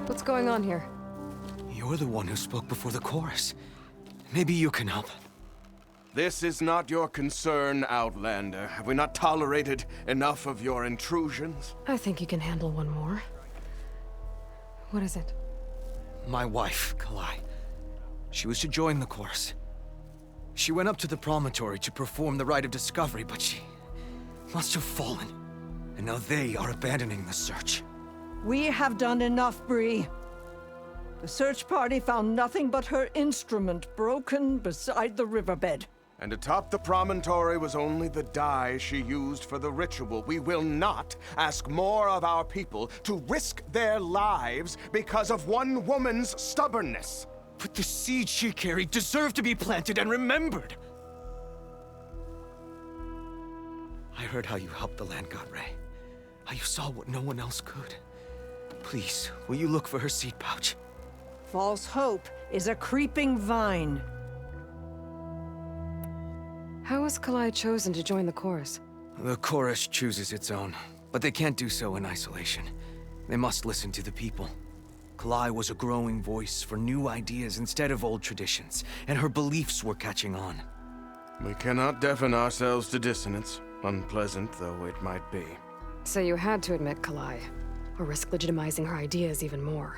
What's going on here? You're the one who spoke before the chorus. Maybe you can help. This is not your concern, Outlander. Have we not tolerated enough of your intrusions? I think you can handle one more. What is it? My wife, Kalai. She was to join the chorus. She went up to the promontory to perform the rite of discovery, but she must have fallen. And now they are abandoning the search. We have done enough, Bree. The search party found nothing but her instrument broken beside the riverbed. And atop the promontory was only the dye she used for the ritual. We will not ask more of our people to risk their lives because of one woman's stubbornness. But the seed she carried deserved to be planted and remembered. I heard how you helped the land god Ray. How you saw what no one else could. Please, will you look for her seed pouch? False hope is a creeping vine. How was Kalai chosen to join the chorus? The chorus chooses its own, but they can't do so in isolation. They must listen to the people. Kalai was a growing voice for new ideas instead of old traditions, and her beliefs were catching on. We cannot deafen ourselves to dissonance, unpleasant though it might be. So you had to admit Kalai, or risk legitimizing her ideas even more.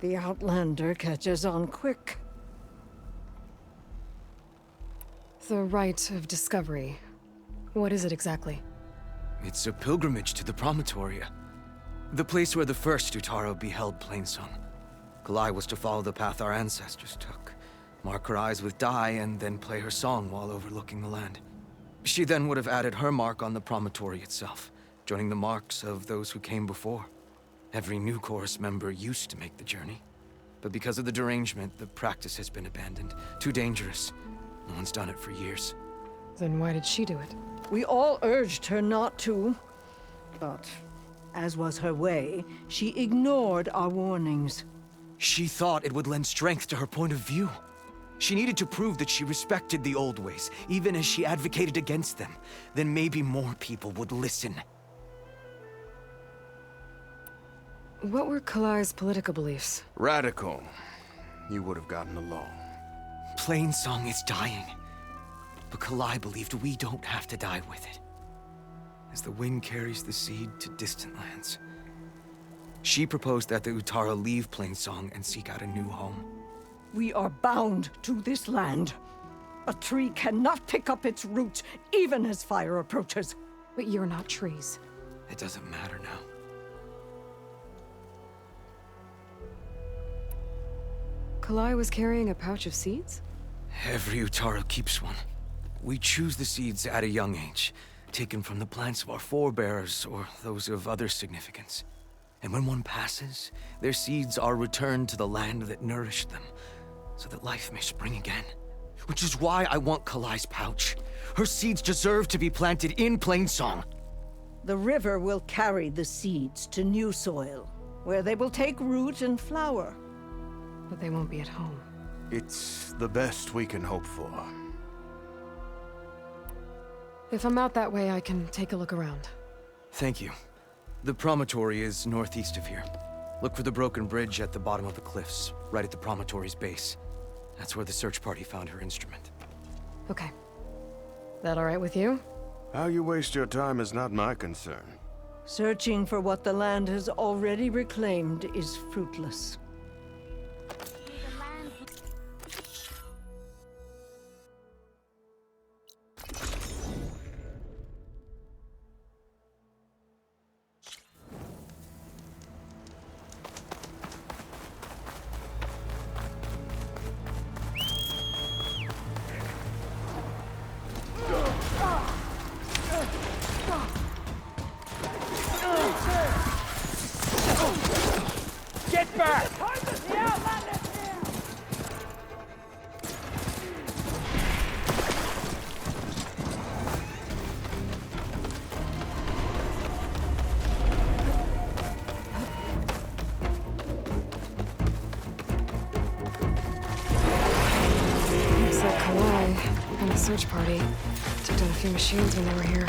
The Outlander catches on quick. The rite of discovery. What is it exactly? It's a pilgrimage to the Promontoria. The place where the first Utaro beheld Plainsong. Kalai was to follow the path our ancestors took. Mark her eyes with dye and then play her song while overlooking the land. She then would have added her mark on the promontory itself, joining the marks of those who came before. Every new chorus member used to make the journey. But because of the derangement, the practice has been abandoned. Too dangerous. No one's done it for years. Then why did she do it? We all urged her not to, but as was her way, she ignored our warnings. She thought it would lend strength to her point of view. She needed to prove that she respected the old ways, even as she advocated against them. Then maybe more people would listen. What were Kalai's political beliefs? Radical. You would have gotten along. Plainsong is dying. But Kalai believed we don't have to die with it. As the wind carries the seed to distant lands. She proposed that the Utara leave Plainsong and seek out a new home. We are bound to this land. A tree cannot pick up its roots, even as fire approaches. But you're not trees. It doesn't matter now. Kalai was carrying a pouch of seeds? Every Utaro keeps one. We choose the seeds at a young age, taken from the plants of our forebears or those of other significance. And when one passes, their seeds are returned to the land that nourished them, so that life may spring again. Which is why I want Kalai's pouch. Her seeds deserve to be planted in Plainsong. The river will carry the seeds to new soil, where they will take root and flower. But they won't be at home. It's the best we can hope for. If I'm out that way, I can take a look around. Thank you. The promontory is northeast of here. Look for the broken bridge at the bottom of the cliffs, right at the promontory's base. That's where the search party found her instrument. Okay. That all right with you? How you waste your time is not my concern. Searching for what the land has already reclaimed is fruitless. Get back! Looks like Kalai and the search party took down a few machines when they were here.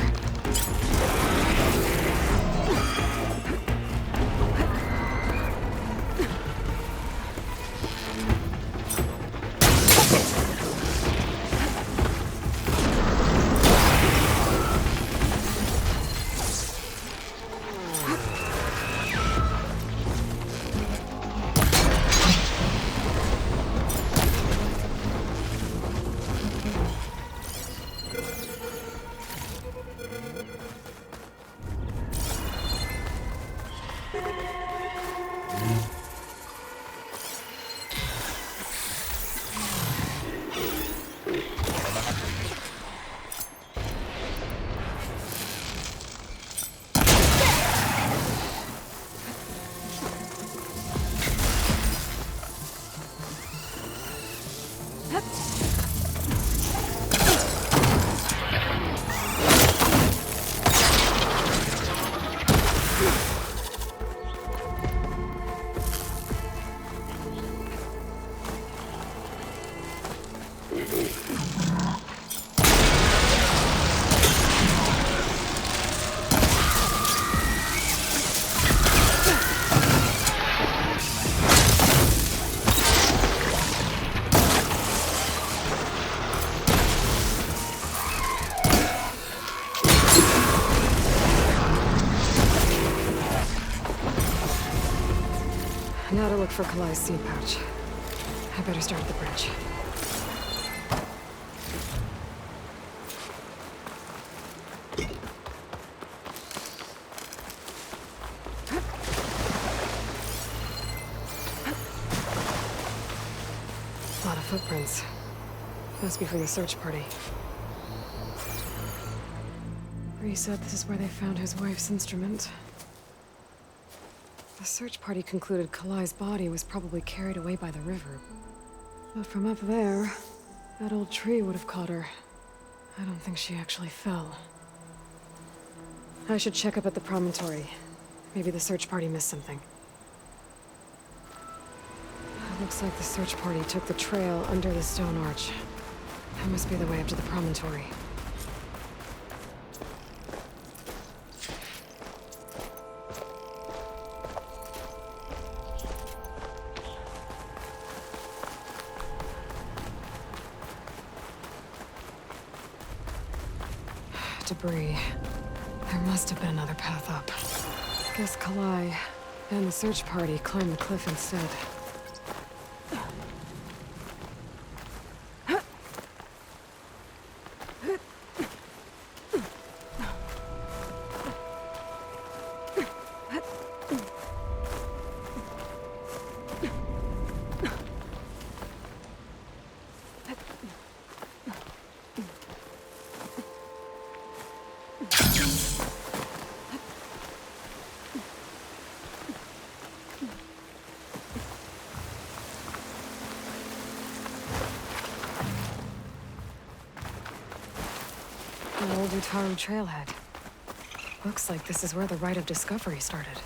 Now to look for Kalai's seed pouch. I better start at the bridge. A lot of footprints. Must be from the search party. Bree said this is where they found his wife's instrument. The search party concluded Kalai's body was probably carried away by the river. But from up there, that old tree would have caught her. I don't think she actually fell. I should check up at the promontory. Maybe the search party missed something. It looks like the search party took the trail under the stone arch. That must be the way up to the promontory. Debris. There must have been another path up. Guess Kalai and the search party climbed the cliff instead. An old Utaru trailhead. Looks like this is where the Rite of Discovery started.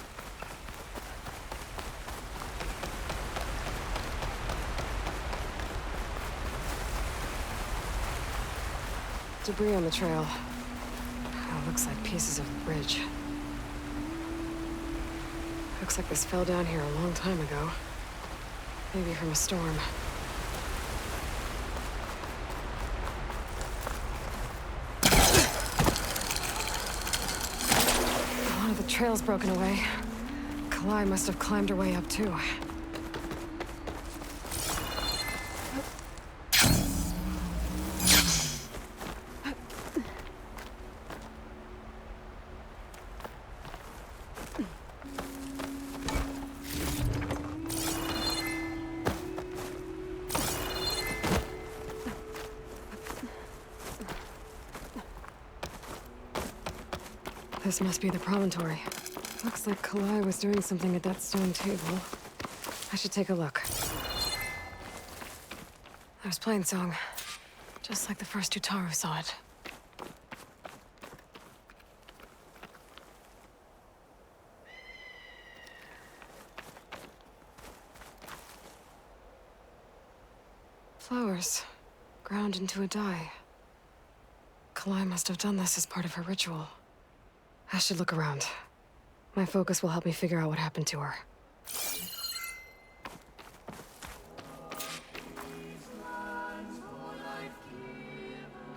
Debris on the trail. Oh, looks like pieces of the bridge. Looks like this fell down here a long time ago. Maybe from a storm. A lot of the trail's broken away. Kalai must have climbed her way up too. This must be the promontory. Looks like Kalai was doing something at that stone table. I should take a look. There's Plainsong. Just like the first Utaru saw it. Flowers. Ground into a dye. Kalai must have done this as part of her ritual. I should look around. My focus will help me figure out what happened to her.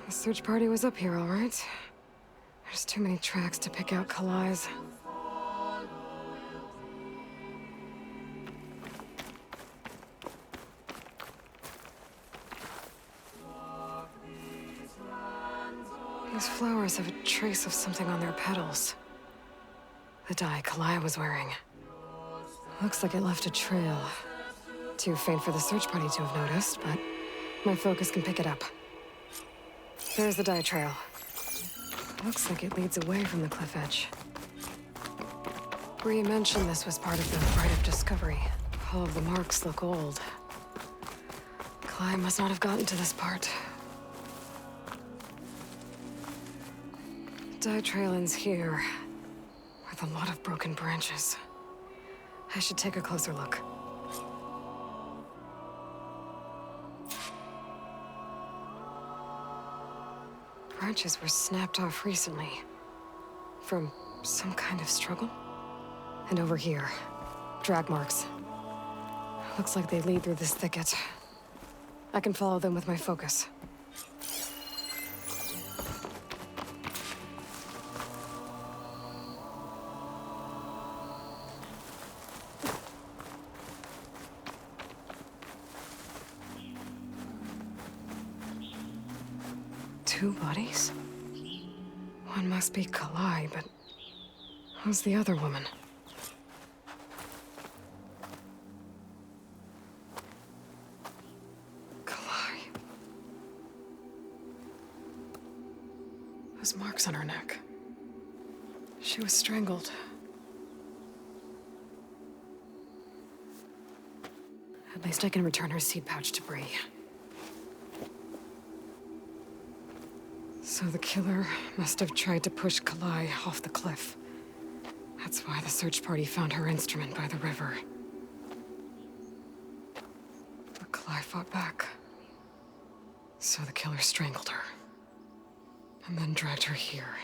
The search party was up here, all right. There's too many tracks to pick out Kalai's. These flowers have a trace of something on their petals. The dye Kalai was wearing. Looks like it left a trail. Too faint for the search party to have noticed, but my focus can pick it up. There's the dye trail. Looks like it leads away from the cliff edge. Bree mentioned this was part of the Rite of Discovery. All of the marks look old. Kalai must not have gotten to this part. Dye trail ends here, with a lot of broken branches. I should take a closer look. Branches were snapped off recently. From some kind of struggle? And over here, drag marks. Looks like they lead through this thicket. I can follow them with my focus. Two bodies? One must be Kalai, but who's the other woman? Kalai. Those marks on her neck. She was strangled. At least I can return her seed pouch to Bree. So the killer must have tried to push Kalai off the cliff. That's why the search party found her instrument by the river. But Kalai fought back. So the killer strangled her. And then dragged her here.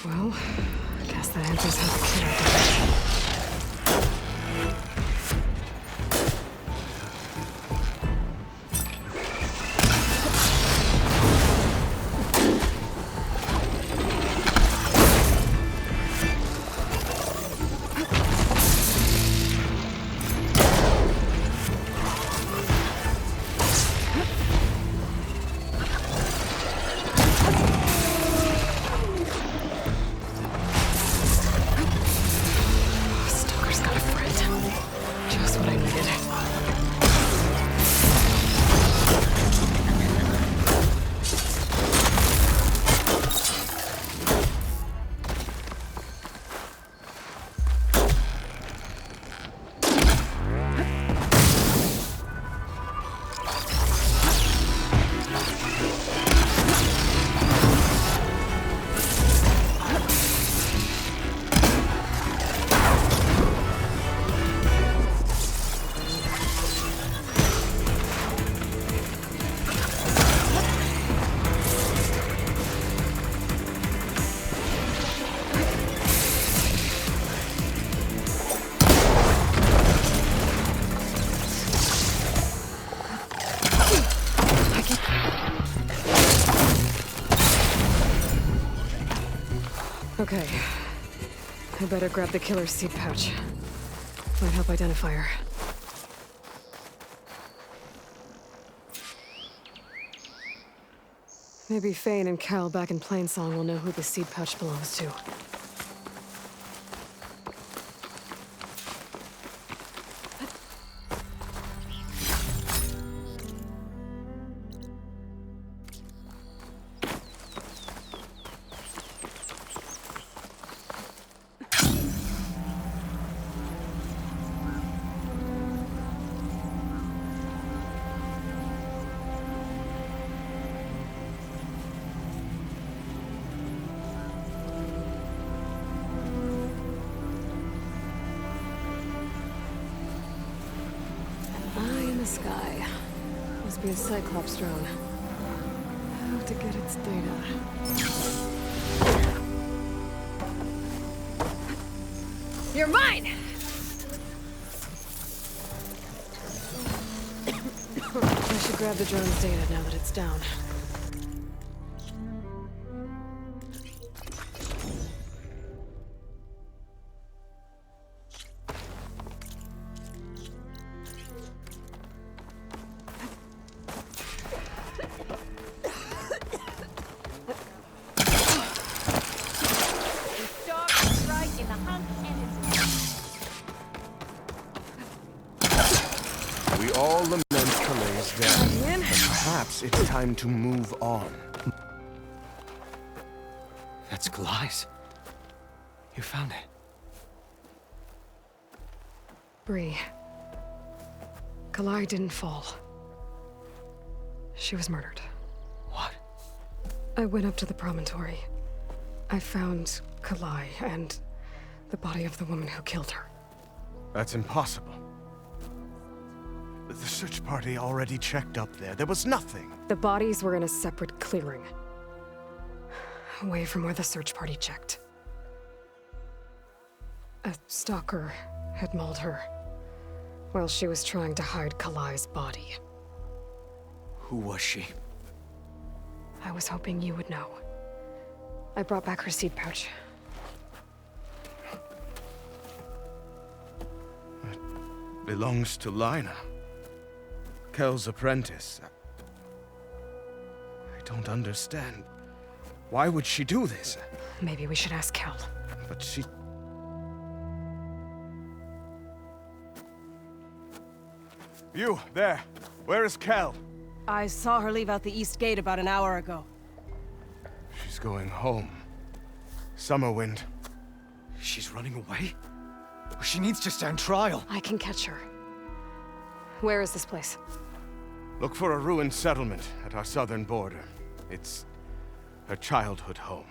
Well, I guess that answers how the killer did it. Stalker's got a friend. Just what I needed. Okay. I better grab the killer's seed pouch. Might help identify her. Maybe Fane and Cal back in Plainsong will know who the seed pouch belongs to. Sky. Must be a Cyclops drone. How to get its data. You're mine! I should grab the drone's data now that it's down. We all lament Kalei's death, but perhaps it's time to move on. That's Kalai's. You found it. Bree. Kalai didn't fall. She was murdered. What? I went up to the promontory. I found Kalai and the body of the woman who killed her. That's impossible. The search party already checked up there. There was nothing. The bodies were in a separate clearing. Away from where the search party checked. A stalker had mauled her while she was trying to hide Kalai's body. Who was she? I was hoping you would know. I brought back her seed pouch. belongs to Lina. Kel's apprentice. I don't understand. Why would she do this? Maybe we should ask Kel. But she... You, there. Where is Kel? I saw her leave out the east gate about an hour ago. She's going home. Summerwind. She's running away? She needs to stand trial. I can catch her. Where is this place? Look for a ruined settlement at our southern border. It's her childhood home.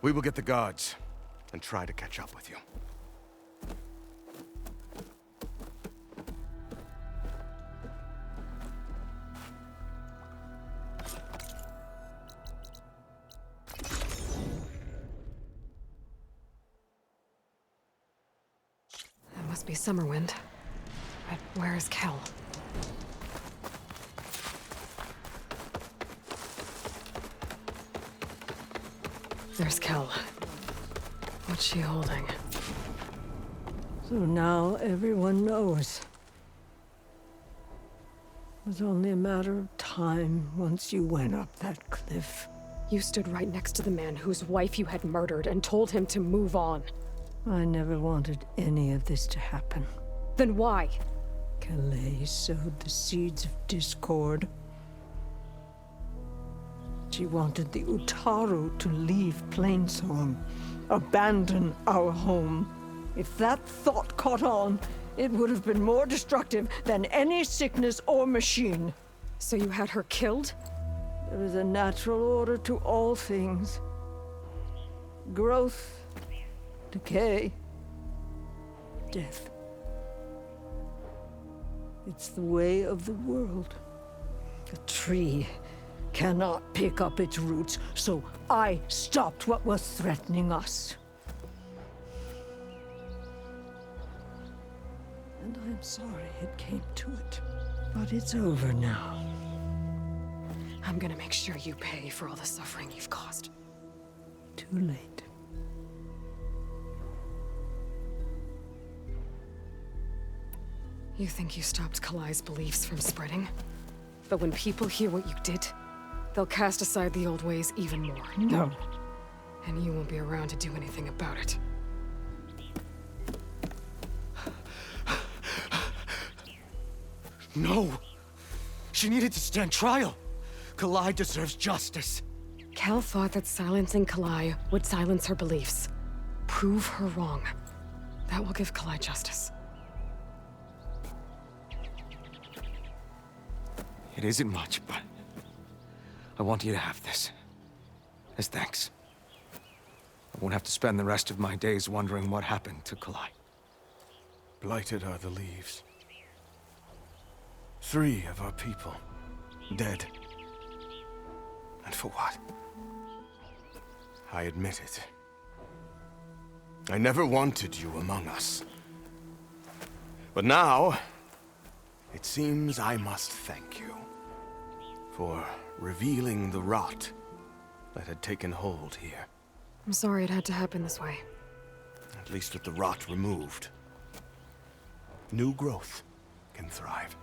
We will get the guards and try to catch up with you. That must be Summerwind. But where is Kel? There's Kel. What's she holding? So now everyone knows. It was only a matter of time once you went up that cliff. You stood right next to the man whose wife you had murdered and told him to move on. I never wanted any of this to happen. Then why? Calais sowed the seeds of discord. She wanted the Utaru to leave Plainsong, abandon our home. If that thought caught on, it would have been more destructive than any sickness or machine. So you had her killed? There is a natural order to all things. Growth, decay, death. It's the way of the world. A tree cannot pick up its roots, so I stopped what was threatening us. And I'm sorry it came to it. But it's over now. I'm gonna make sure you pay for all the suffering you've caused. Too late. You think you stopped Kalai's beliefs from spreading? But when people hear what you did, they'll cast aside the old ways even more. No. And you won't be around to do anything about it. No! She needed to stand trial! Kalai deserves justice. Kel thought that silencing Kalai would silence her beliefs. Prove her wrong. That will give Kalai justice. It isn't much, but I want you to have this. As thanks. I won't have to spend the rest of my days wondering what happened to Kalai. Blighted are the leaves. 3 of our people, dead. And for what? I admit it. I never wanted you among us. But now, it seems I must thank you for revealing the rot that had taken hold here. I'm sorry it had to happen this way. At least with the rot removed, new growth can thrive.